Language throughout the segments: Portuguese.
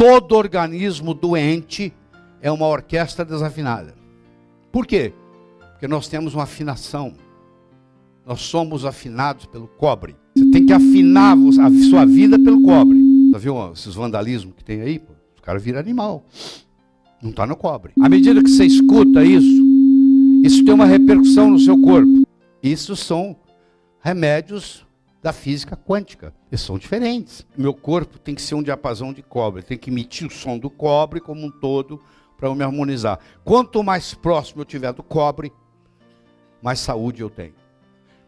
todo organismo doente é uma orquestra desafinada. Por quê? Porque nós temos uma afinação. Nós somos afinados pelo cobre. Você tem que afinar a sua vida pelo cobre. Já viu esses vandalismos que tem aí? Pô, os caras viram animal. Não está no cobre. À medida que você escuta isso tem uma repercussão no seu corpo. Isso são remédios da física quântica. Eles são diferentes. Meu corpo tem que ser um diapasão de cobre. Tem que emitir o som do cobre como um todo para eu me harmonizar. Quanto mais próximo eu tiver do cobre, mais saúde eu tenho.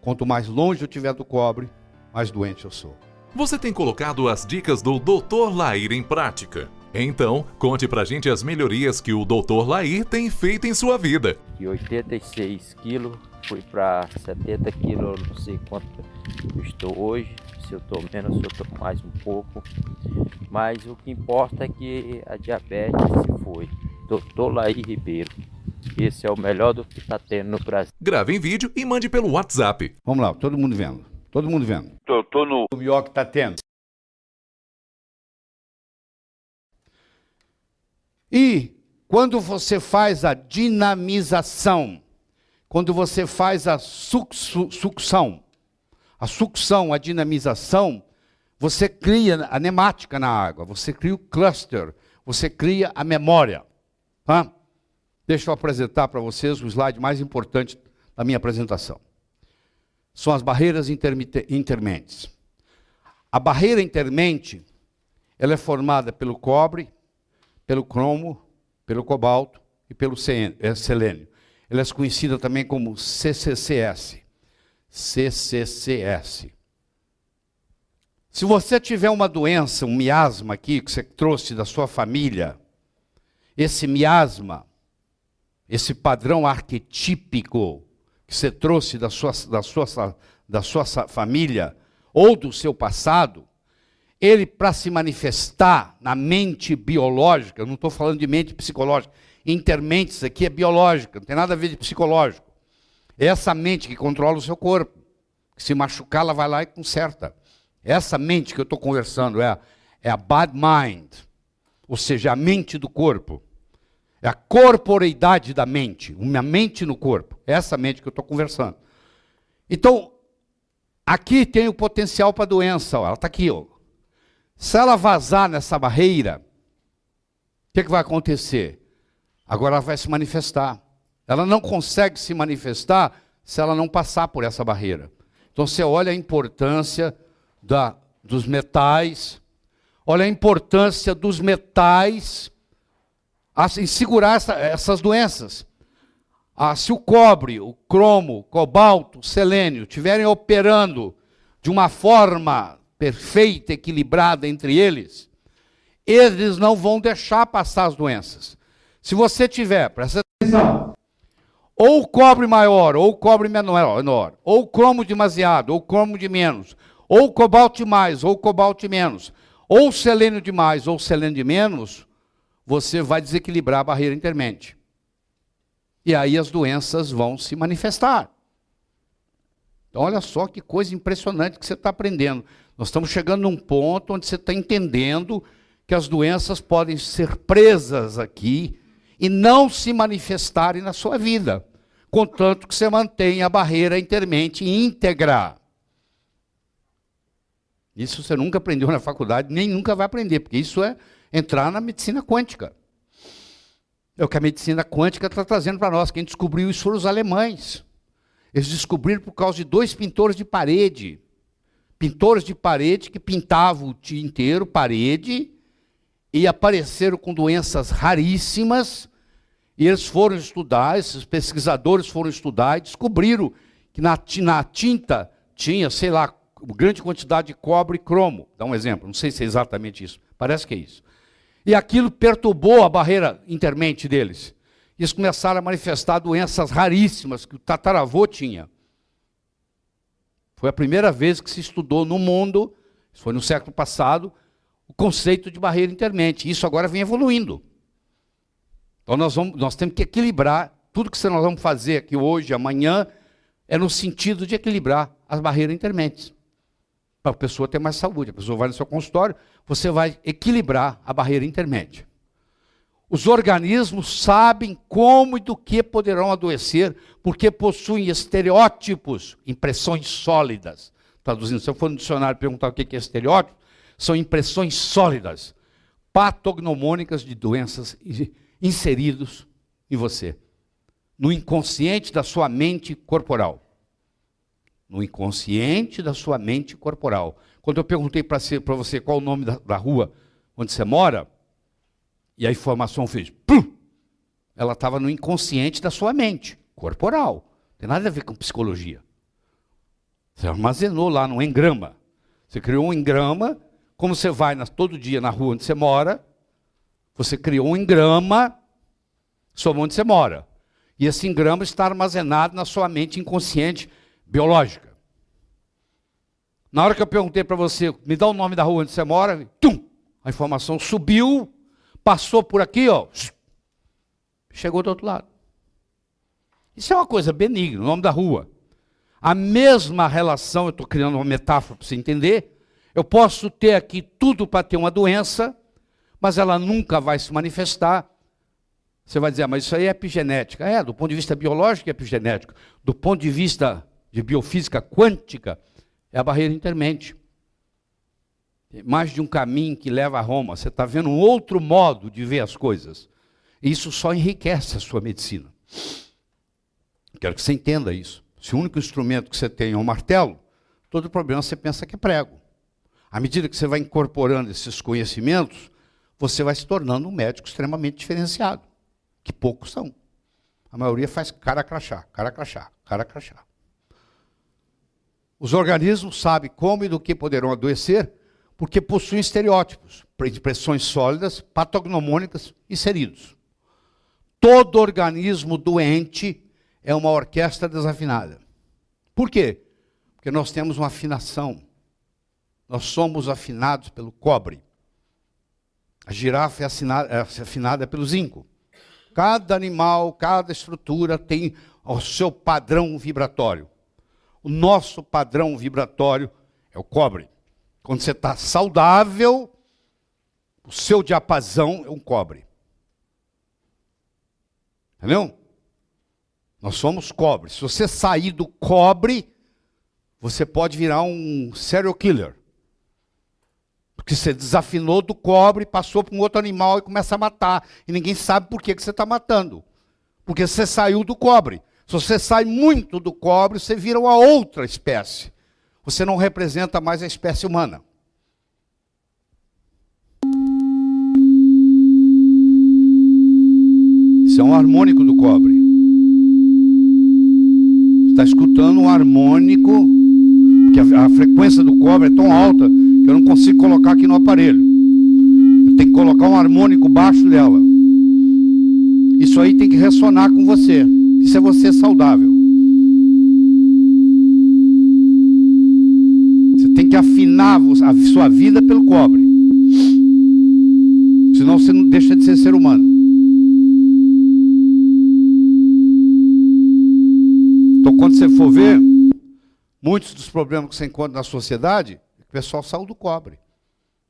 Quanto mais longe eu tiver do cobre, mais doente eu sou. Você tem colocado as dicas do Dr. Lair em prática? Então, conte pra gente as melhorias que o Dr. Lair tem feito em sua vida. De 86 quilos, fui para 70 quilos, não sei quanto eu estou hoje. Se eu estou menos, se eu estou mais um pouco. Mas o que importa é que a diabetes se foi. Dr. Lair Ribeiro. Esse é o melhor do que está tendo no Brasil. Grave em vídeo e mande pelo WhatsApp. Vamos lá, todo mundo vendo. Todo mundo vendo. Tô no... O melhor que está tendo. E quando você faz a dinamização, quando você faz a sucção, a dinamização, você cria a nemática na água, você cria o cluster, você cria a memória. Tá? Deixa eu apresentar para vocês o slide mais importante da minha apresentação. São as barreiras intermentes. A barreira intermente, ela é formada pelo cobre, pelo cromo, pelo cobalto e pelo selênio. Ela é conhecida também como CCCS. CCCS. Se você tiver uma doença, um miasma aqui, que você trouxe da sua família, esse miasma, esse padrão arquetípico que você trouxe da sua família ou do seu passado, ele, para se manifestar na mente biológica, eu não estou falando de mente psicológica, intermentes aqui é biológica, não tem nada a ver de psicológico. É essa mente que controla o seu corpo. Se machucar, ela vai lá e conserta. Essa mente que eu estou conversando é a bad mind, ou seja, a mente do corpo. É a corporeidade da mente, uma mente no corpo. É essa mente que eu estou conversando. Então, aqui tem o potencial para a doença, ó, ela está aqui, ó. Se ela vazar nessa barreira, o que vai acontecer? Agora ela vai se manifestar. Ela não consegue se manifestar se ela não passar por essa barreira. Então você olha a importância dos metais, olha a importância dos metais em segurar essas doenças. Se o cobre, o cromo, o cobalto, o selênio estiverem operando de uma forma perfeita, equilibrada entre eles, eles não vão deixar passar as doenças. Se você tiver, presta atenção, ou o cobre maior, ou o cobre menor, ou o cromo demasiado, ou o cromo de menos, ou o cobalto de mais, ou o cobalto de menos, ou o selênio de mais, ou o selênio de menos, você vai desequilibrar a barreira intermente. E aí as doenças vão se manifestar. Então olha só que coisa impressionante que você está aprendendo. Nós estamos chegando num ponto onde você está entendendo que as doenças podem ser presas aqui e não se manifestarem na sua vida, contanto que você mantenha a barreira intermente íntegra. Isso você nunca aprendeu na faculdade, nem nunca vai aprender, porque isso é entrar na medicina quântica. É o que a medicina quântica está trazendo para nós. Quem descobriu isso foram os alemães. Eles descobriram por causa de 2 pintores de parede. Pintores de parede que pintavam o dia inteiro parede e apareceram com doenças raríssimas. E eles foram estudar, esses pesquisadores foram estudar e descobriram que na tinta tinha, sei lá, grande quantidade de cobre e cromo. Dá um exemplo, não sei se é exatamente isso, parece que é isso. E aquilo perturbou a barreira intermente deles. E eles começaram a manifestar doenças raríssimas que o tataravô tinha. Foi a primeira vez que se estudou no mundo, isso foi no século passado, o conceito de barreira intermente. Isso agora vem evoluindo. Então nós temos que equilibrar, tudo que nós vamos fazer aqui hoje, amanhã, é no sentido de equilibrar as barreiras intermentes. para a pessoa ter mais saúde. A pessoa vai no seu consultório, você vai equilibrar a barreira intermédia. Os organismos sabem como e do que poderão adoecer, porque possuem estereótipos, impressões sólidas. Traduzindo, se eu for no dicionário perguntar o que é estereótipo, são impressões sólidas, patognomônicas de doenças inseridos em você, no inconsciente da sua mente corporal. No inconsciente da sua mente corporal. Quando eu perguntei para você qual o nome da rua onde você mora, e a informação fez, pum, ela estava no inconsciente da sua mente corporal. Não tem nada a ver com psicologia. Você armazenou lá no engrama. Você criou um engrama, como você vai todo dia na rua onde você mora, você criou um engrama sobre onde você mora. E esse engrama está armazenado na sua mente inconsciente biológica. Na hora que eu perguntei para você, me dá o nome da rua onde você mora, tum, a informação subiu, passou por aqui, ó, chegou do outro lado. Isso é uma coisa benigna, o nome da rua. A mesma relação, eu estou criando uma metáfora para você entender, eu posso ter aqui tudo para ter uma doença, mas ela nunca vai se manifestar. Você vai dizer, mas isso aí é epigenética. É, do ponto de vista biológico é epigenético. Do ponto de vista de biofísica quântica, é a barreira intermente. Tem mais de um caminho que leva a Roma. Você está vendo um outro modo de ver as coisas. E isso só enriquece a sua medicina. Quero que você entenda isso. Se o único instrumento que você tem é um martelo, todo problema você pensa que é prego. À medida que você vai incorporando esses conhecimentos, você vai se tornando um médico extremamente diferenciado. Que poucos são. A maioria faz cara crachá, cara crachá, cara crachá. Os organismos sabem como e do que poderão adoecer, porque possuem estereótipos, impressões sólidas, patognomônicas inseridos. Todo organismo doente é uma orquestra desafinada. Por quê? Porque nós temos uma afinação. Nós somos afinados pelo cobre. A girafa é afinada pelo zinco. Cada animal, cada estrutura tem o seu padrão vibratório. O nosso padrão vibratório é o cobre. Quando você está saudável, o seu diapasão é um cobre. Entendeu? Nós somos cobre. Se você sair do cobre, você pode virar um serial killer. Porque você desafinou do cobre, passou para um outro animal e começa a matar. E ninguém sabe por que você está matando. Porque você saiu do cobre. Se você sai muito do cobre, você vira uma outra espécie. Você não representa mais a espécie humana. Isso é um harmônico do cobre. Você está escutando um harmônico, que a frequência do cobre é tão alta que eu não consigo colocar aqui no aparelho. Eu tenho que colocar um harmônico baixo dela. Isso aí tem que ressonar com você. Isso é você saudável. Você tem que afinar a sua vida pelo cobre. Senão você não deixa de ser ser humano. Então quando você for ver, muitos dos problemas que você encontra na sociedade, o pessoal saiu do cobre.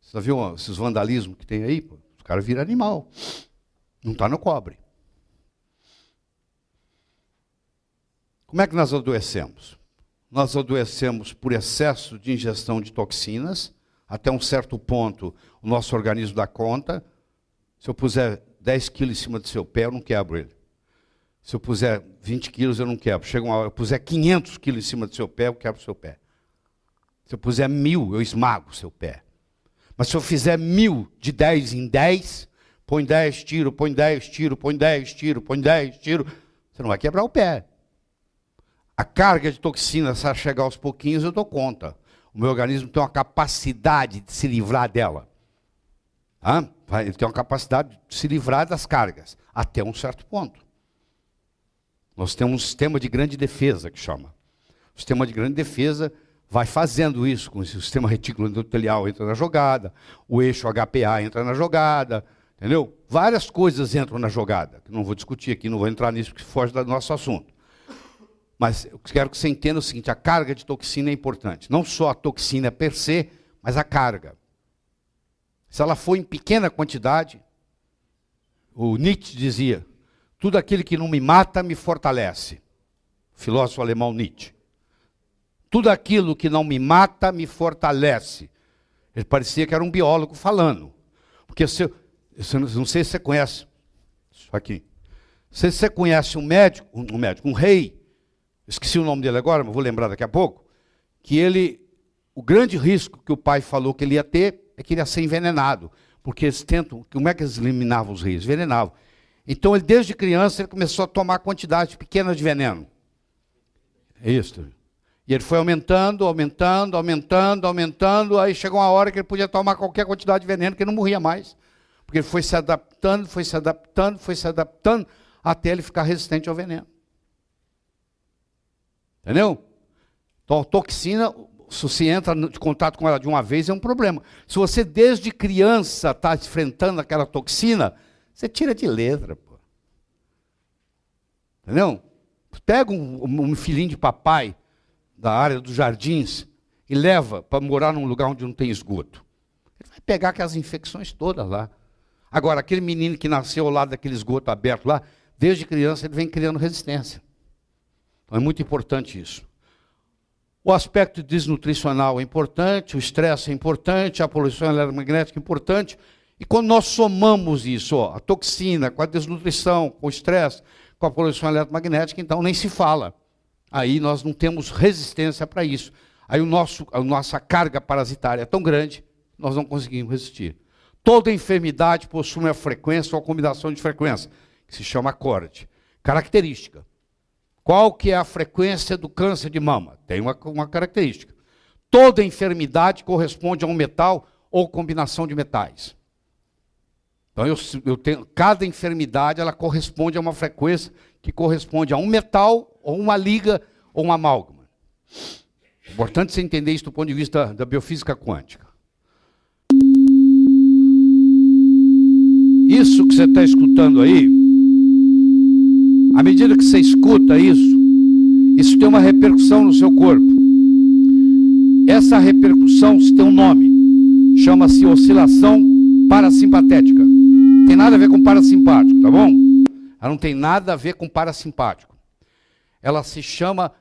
Você já viu esses vandalismos que tem aí? Pô? Os caras viram animal. Não está no cobre. Como é que nós adoecemos? Nós adoecemos por excesso de ingestão de toxinas. Até um certo ponto, o nosso organismo dá conta. Se eu puser 10 quilos em cima do seu pé, eu não quebro ele. Se eu puser 20 quilos, eu não quebro. Chega uma hora, eu puser 500 quilos em cima do seu pé, eu quebro o seu pé. Se eu puser 1000, eu esmago o seu pé. Mas se eu fizer 1000 de 10 em 10, põe 10 tiro, põe 10 tiro, põe 10 tiro, põe 10 tiro, você não vai quebrar o pé. A carga de toxina, se ela chegar aos pouquinhos, eu dou conta. O meu organismo tem uma capacidade de se livrar dela. Ele tem uma capacidade de se livrar das cargas, até um certo ponto. Nós temos um sistema de grande defesa, que chama. O sistema de grande defesa vai fazendo isso, com o sistema retículo endotelial entra na jogada, o eixo HPA entra na jogada, entendeu? Várias coisas entram na jogada, que não vou discutir aqui, não vou entrar nisso, porque foge do nosso assunto. Mas eu quero que você entenda o seguinte, a carga de toxina é importante. Não só a toxina per se, mas a carga. Se ela for em pequena quantidade, o Nietzsche dizia, tudo aquilo que não me mata me fortalece. Filósofo alemão Nietzsche. Tudo aquilo que não me mata me fortalece. Ele parecia que era um biólogo falando. Porque não sei se você conhece, isso aqui. Se você conhece um rei, esqueci o nome dele agora, mas vou lembrar daqui a pouco, que o grande risco que o pai falou que ele ia ter é que ele ia ser envenenado. Porque eles tentam, como é que eles eliminavam os reis? Envenenavam. Então, ele, desde criança, ele começou a tomar quantidades pequenas de veneno. É isso. E ele foi aumentando, aí chegou uma hora que ele podia tomar qualquer quantidade de veneno, que ele não morria mais. Porque ele foi se adaptando, até ele ficar resistente ao veneno. Entendeu? Então, a toxina, se você entra em contato com ela de uma vez, é um problema. Se você, desde criança, está enfrentando aquela toxina, você tira de letra. Pô. Entendeu? Pega um filhinho de papai, da área dos jardins, e leva para morar num lugar onde não tem esgoto. Ele vai pegar aquelas infecções todas lá. Agora, aquele menino que nasceu ao lado daquele esgoto aberto lá, desde criança ele vem criando resistência. Então é muito importante isso. O aspecto desnutricional é importante, o estresse é importante, a poluição eletromagnética é importante. E quando nós somamos isso, a toxina com a desnutrição, com o estresse, com a poluição eletromagnética, então nem se fala. Aí nós não temos resistência para isso. Aí a nossa carga parasitária é tão grande, nós não conseguimos resistir. Toda enfermidade possui uma frequência ou uma combinação de frequência, que se chama acorde. Característica. Qual que é a frequência do câncer de mama? Tem uma característica. Toda enfermidade corresponde a um metal ou combinação de metais. Então, cada enfermidade ela corresponde a uma frequência que corresponde a um metal, ou uma liga, ou uma amálgama. Importante você entender isso do ponto de vista da biofísica quântica. Isso que você está escutando aí, à medida que você escuta isso tem uma repercussão no seu corpo. Essa repercussão tem um nome, chama-se oscilação parasimpatética. Não tem nada a ver com parasimpático, tá bom? Ela não tem nada a ver com parasimpático. Ela se chama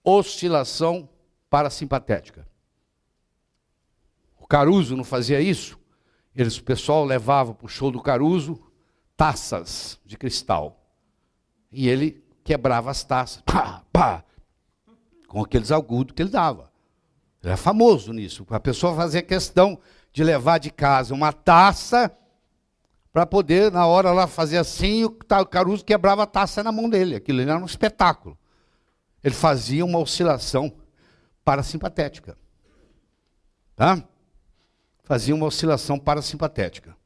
oscilação parasimpatética. O Caruso não fazia isso? O pessoal levava para o show do Caruso taças de cristal. E ele quebrava as taças, pá, pá, com aqueles agudos que ele dava. Ele era famoso nisso. A pessoa fazia questão de levar de casa uma taça para poder, na hora lá, fazer assim, o Caruso quebrava a taça na mão dele. Aquilo era um espetáculo. Ele fazia uma oscilação parasimpatética. Tá? Fazia uma oscilação parasimpatética.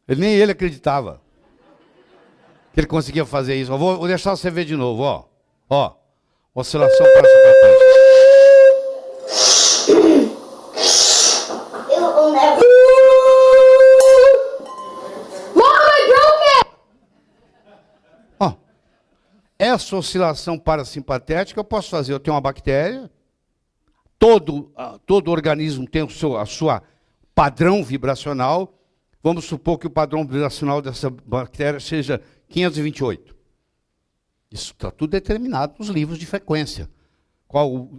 Nem ele acreditava que ele conseguia fazer isso. Vou deixar você ver de novo, ó. Ó, oscilação parasimpatética. Ó, essa oscilação parasimpatética eu posso fazer. Eu tenho uma bactéria, todo organismo tem a sua padrão vibracional. Vamos supor que o padrão vibracional dessa bactéria seja 528. Isso está tudo determinado nos livros de frequência.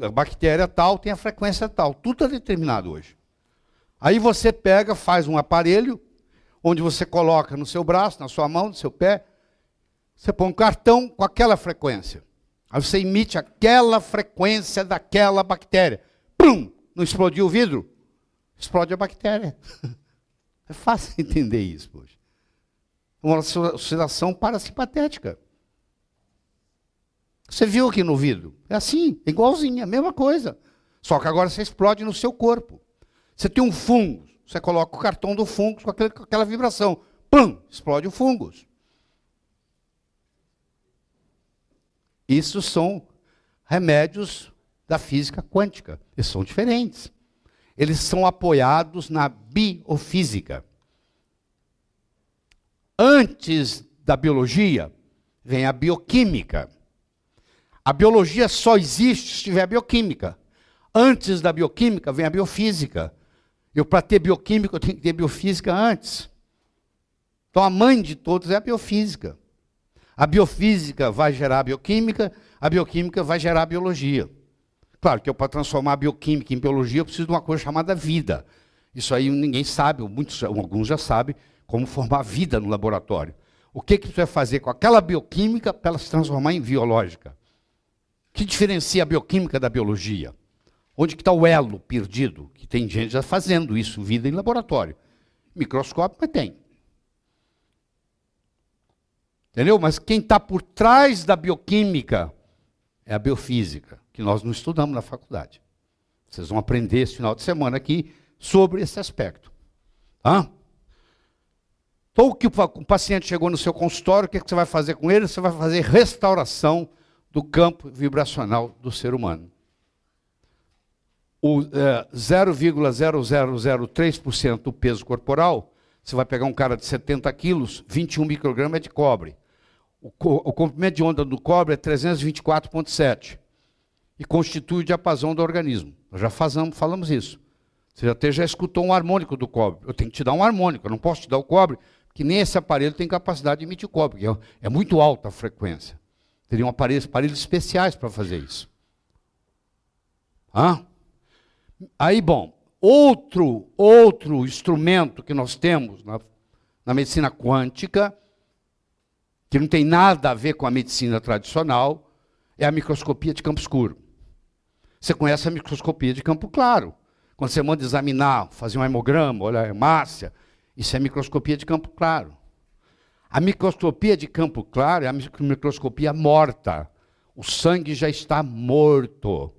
A bactéria tal tem a frequência tal. Tudo está determinado hoje. Aí você pega, faz um aparelho, onde você coloca no seu braço, na sua mão, no seu pé, você põe um cartão com aquela frequência. Aí você emite aquela frequência daquela bactéria. Pum! Não explodiu o vidro? Explode a bactéria. É fácil entender isso, poxa. Uma oscilação parasimpatética. Você viu aqui no vidro? É assim, é igualzinho, a mesma coisa. Só que agora você explode no seu corpo. Você tem um fungo, você coloca o cartão do fungo com aquela vibração. Pum! Explode o fungo. Isso são remédios da física quântica. Eles são diferentes. eles são apoiados na biofísica. Antes da biologia, vem a bioquímica. A biologia só existe se tiver bioquímica. Antes da bioquímica, vem a biofísica. Para ter bioquímica, eu tenho que ter biofísica antes. Então, a mãe de todos é a biofísica. A biofísica vai gerar a bioquímica vai gerar a biologia. Claro que para transformar a bioquímica em biologia, eu preciso de uma coisa chamada vida. Isso aí ninguém sabe, alguns já sabem, como formar vida no laboratório. O que você vai fazer com aquela bioquímica para ela se transformar em biológica? O que diferencia a bioquímica da biologia? Onde que está o elo perdido? Que tem gente já fazendo isso, vida em laboratório. Microscópio, mas tem. Entendeu? Mas quem está por trás da bioquímica é a biofísica, que nós não estudamos na faculdade. Vocês vão aprender esse final de semana aqui sobre esse aspecto. Tá? Então, que o paciente chegou no seu consultório, o que você vai fazer com ele? Você vai fazer restauração do campo vibracional do ser humano. O 0,0003% do peso corporal, você vai pegar um cara de 70 quilos, 21 microgramas é de cobre. O comprimento de onda do cobre é 324,7 e constitui o diapasão do organismo. Nós já falamos isso. Você já escutou um harmônico do cobre. Eu tenho que te dar um harmônico, eu não posso te dar o cobre, porque nem esse aparelho tem capacidade de emitir cobre, porque é muito alta a frequência. Teriam aparelhos especiais para fazer isso. Aí, bom, outro instrumento que nós temos na medicina quântica, que não tem nada a ver com a medicina tradicional, é a microscopia de campo escuro. Você conhece a microscopia de campo claro. Quando você manda examinar, fazer um hemograma, olha a hemácia, isso é microscopia de campo claro. A microscopia de campo claro é a microscopia morta. O sangue já está morto.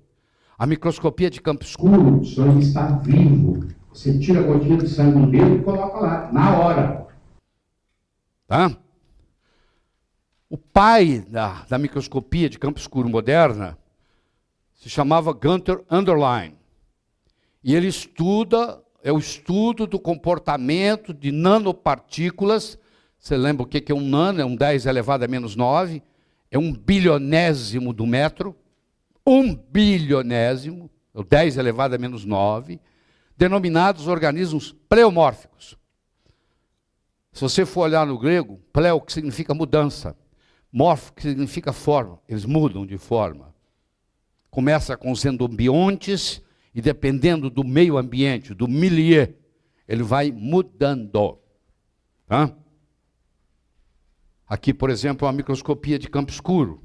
A microscopia de campo escuro, o sangue está vivo. Você tira a gotinha de sangue no dedo e coloca lá, na hora. Tá? O pai da microscopia de campo escuro moderna se chamava Gunther Anderlein. E ele é o estudo do comportamento de nanopartículas. Você lembra o que é um nano? É um 10 elevado a menos 9. É 1/1000 do metro. 1/1000, o 10 elevado a menos 9, denominados organismos pleomórficos. Se você for olhar no grego, pleo, que significa mudança, mórfico, que significa forma, eles mudam de forma. Começa com os endobiontes, e dependendo do meio ambiente, do milieu, ele vai mudando. Tá? Aqui, por exemplo, é uma microscopia de campo escuro,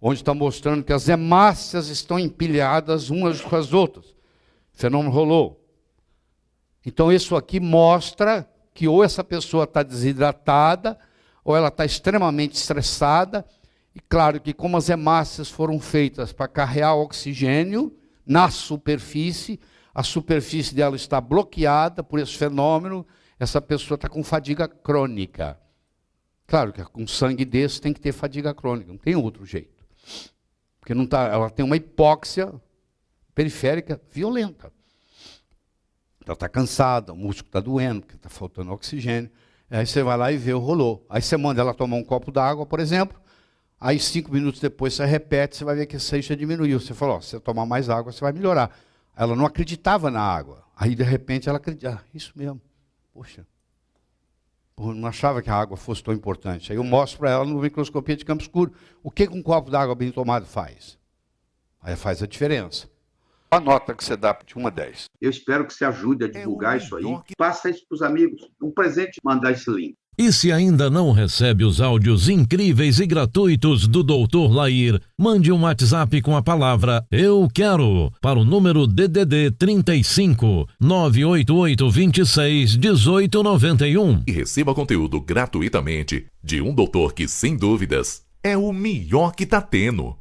onde está mostrando que as hemácias estão empilhadas umas com as outras. Fenômeno rolou. Então, isso aqui mostra que ou essa pessoa está desidratada, ou ela está extremamente estressada. E claro que como as hemácias foram feitas para carregar oxigênio na superfície, a superfície dela está bloqueada por esse fenômeno, essa pessoa está com fadiga crônica. Claro que com sangue desse tem que ter fadiga crônica, não tem outro jeito. Porque não tá, ela tem uma hipóxia periférica violenta. Ela está cansada, o músculo está doendo, porque está faltando oxigênio. Aí você vai lá e vê o rolô. Aí você manda ela tomar um copo d'água, por exemplo. Aí 5 minutos depois você repete, você vai ver que a seixa diminuiu. Você falou, se você tomar mais água, você vai melhorar. Ela não acreditava na água. Aí de repente ela acredita, isso mesmo. Poxa, eu não achava que a água fosse tão importante. Aí eu mostro para ela no microscopia de campo escuro o que um copo d'água bem tomado faz. Aí faz a diferença. A nota que você dá de 1 a 10. Eu espero que você ajude a divulgar isso aí. Passa isso para os amigos. Um presente, mandar esse link. E se ainda não recebe os áudios incríveis e gratuitos do Dr. Lair, mande um WhatsApp com a palavra Eu Quero para o número DDD 35 988 26 1891. E receba conteúdo gratuitamente de um doutor que, sem dúvidas, é o melhor que tá tendo.